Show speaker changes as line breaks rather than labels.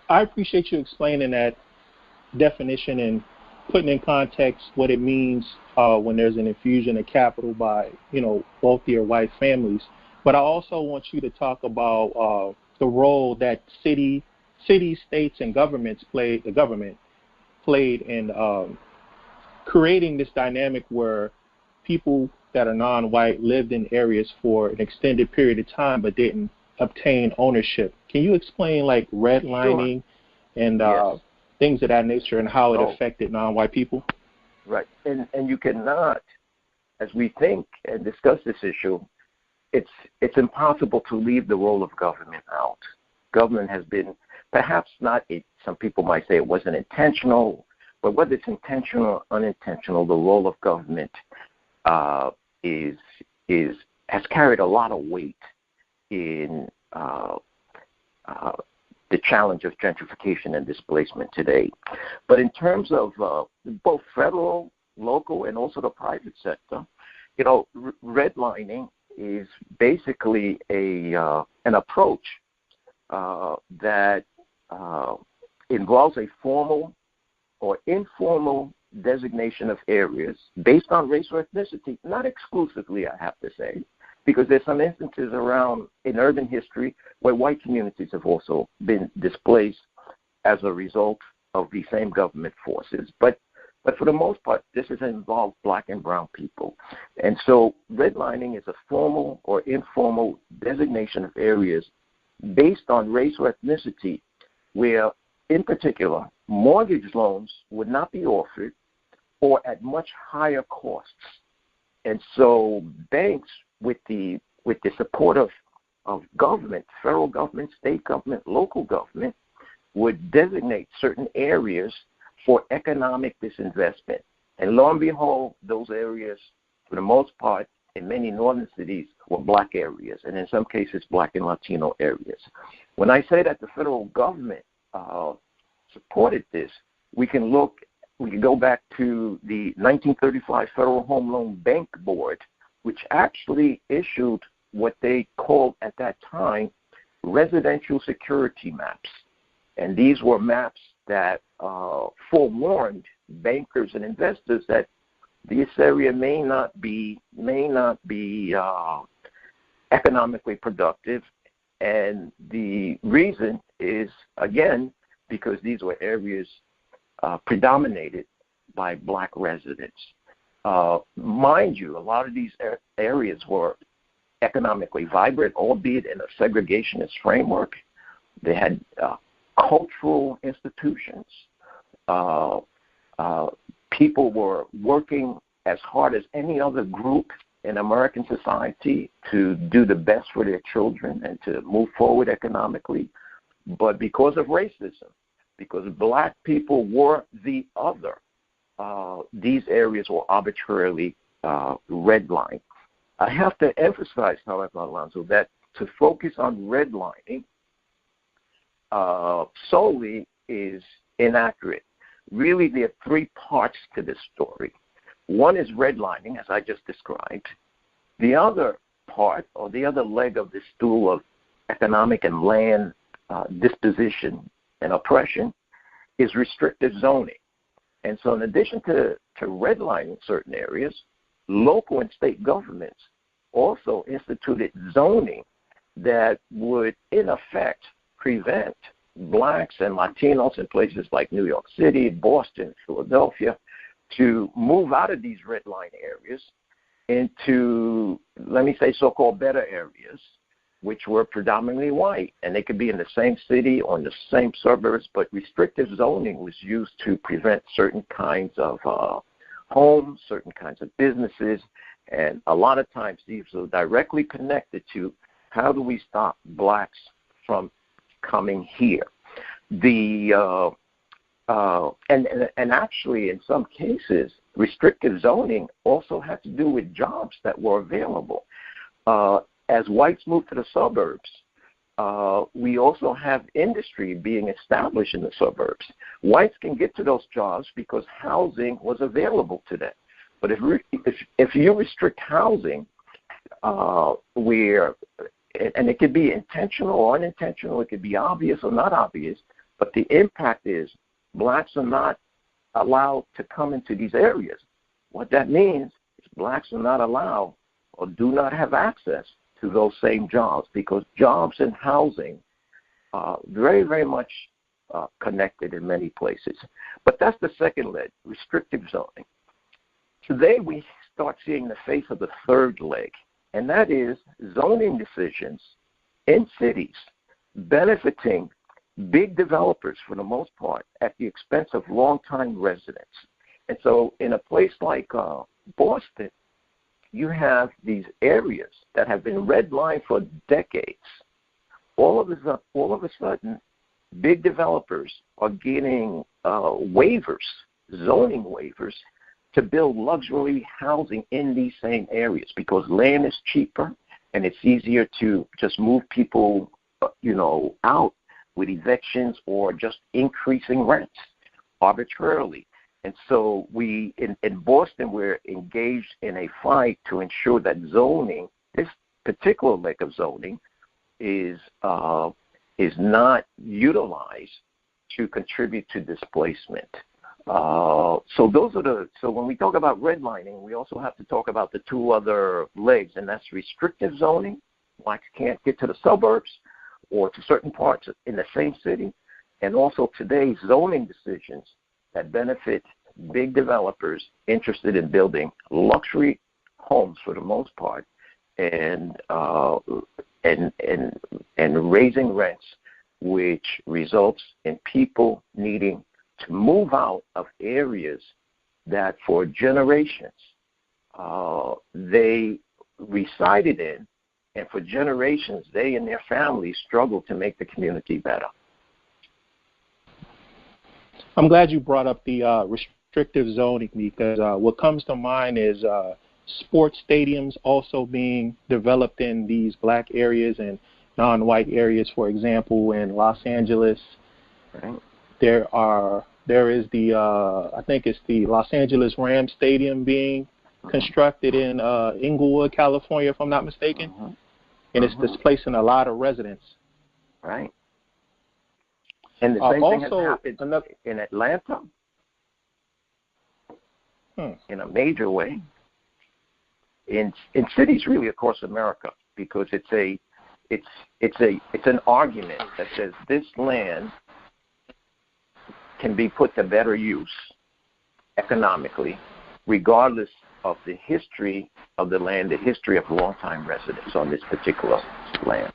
I appreciate you explaining that definition and putting in context what it means when there's an infusion of capital by, wealthier white families. But I also want you to talk about the role that cities, states, and government played in creating this dynamic where people that are non-white lived in areas for an extended period of time but didn't obtain ownership. Can you explain like redlining and things of that nature and how it affected non-white people?
Right. And you cannot, as we think and discuss this issue, it's impossible to leave the role of government out. Government has been perhaps not, some people might say it wasn't intentional, but whether it's intentional or unintentional, the role of government has carried a lot of weight in the challenge of gentrification and displacement today. But in terms of both federal, local, and also the private sector, redlining is basically an approach that involves a formal or informal designation of areas based on race or ethnicity, not exclusively, I have to say, because there's some instances around in urban history where white communities have also been displaced as a result of the same government forces. But for the most part, this has involved black and brown people. And so redlining is a formal or informal designation of areas based on race or ethnicity where, in particular, mortgage loans would not be offered or at much higher costs. And so banks, with the support of government, federal government, state government, local government, would designate certain areas for economic disinvestment. And lo and behold, those areas, for the most part, in many northern cities, were black areas, and in some cases, Black and Latino areas. When I say that the federal government supported this, we can go back to the 1935 Federal Home Loan Bank Board, which actually issued what they called at that time residential security maps. And these were maps that forewarned bankers and investors that this area may not be economically productive. And the reason is, again, because these were areas predominated by black residents. Mind you, a lot of these areas were economically vibrant, albeit in a segregationist framework. They had cultural institutions. People were working as hard as any other group in American society to do the best for their children and to move forward economically. But because of racism, because black people were the other, these areas were arbitrarily redlined. I have to emphasize, however, Alonzo, that to focus on redlining solely is inaccurate. Really, there are three parts to this story. One is redlining, as I just described. The other part, or the other leg of the stool of economic and land disposition and oppression, is restrictive zoning. And so in addition to redlining certain areas, local and state governments also instituted zoning that would, in effect, prevent blacks and Latinos in places like New York City, Boston, Philadelphia, to move out of these redline areas into, let me say, so-called better areas, which were predominantly white. And they could be in the same city or in the same suburbs, but restrictive zoning was used to prevent certain kinds of homes, certain kinds of businesses, and a lot of times these are directly connected to how do we stop blacks from coming here. And actually, in some cases, restrictive zoning also had to do with jobs that were available. As whites moved to the suburbs, we also have industry being established in the suburbs. Whites can get to those jobs because housing was available to them. But if you restrict housing, and it could be intentional or unintentional, it could be obvious or not obvious, But the impact is blacks are not allowed to come into these areas. What that means is blacks are not allowed or do not have access to those same jobs, because jobs and housing are very, very much connected in many places. But that's the second leg, restrictive zoning. Today we start seeing the face of the third leg, and that is zoning decisions in cities benefiting big developers for the most part at the expense of longtime residents. And so in a place like Boston, you have these areas that have been redlined for decades. All of a sudden, big developers are getting waivers, zoning waivers, to build luxury housing in these same areas because land is cheaper and it's easier to just move people, out with evictions or just increasing rents arbitrarily. And so in Boston, we're engaged in a fight to ensure that zoning, this particular leg of zoning, is not utilized to contribute to displacement. So when we talk about redlining, we also have to talk about the two other legs, and that's restrictive zoning. Blacks can't get to the suburbs or to certain parts in the same city, and also today's zoning decisions that benefit big developers interested in building luxury homes for the most part and raising rents, which results in people needing to move out of areas that for generations they resided in, and for generations they and their families struggled to make the community better.
I'm glad you brought up the restrictive zoning, because what comes to mind is sports stadiums also being developed in these black areas and non-white areas. For example, in Los Angeles,
right,
there is the I think it's the Los Angeles Rams Stadium being constructed in Inglewood, California, if I'm not mistaken, and it's displacing a lot of residents.
Right. And the same thing has happened in Atlanta in a major way, in cities really across America, because it's an argument that says this land can be put to better use economically, regardless of the history of the land, the history of longtime residents on this particular land.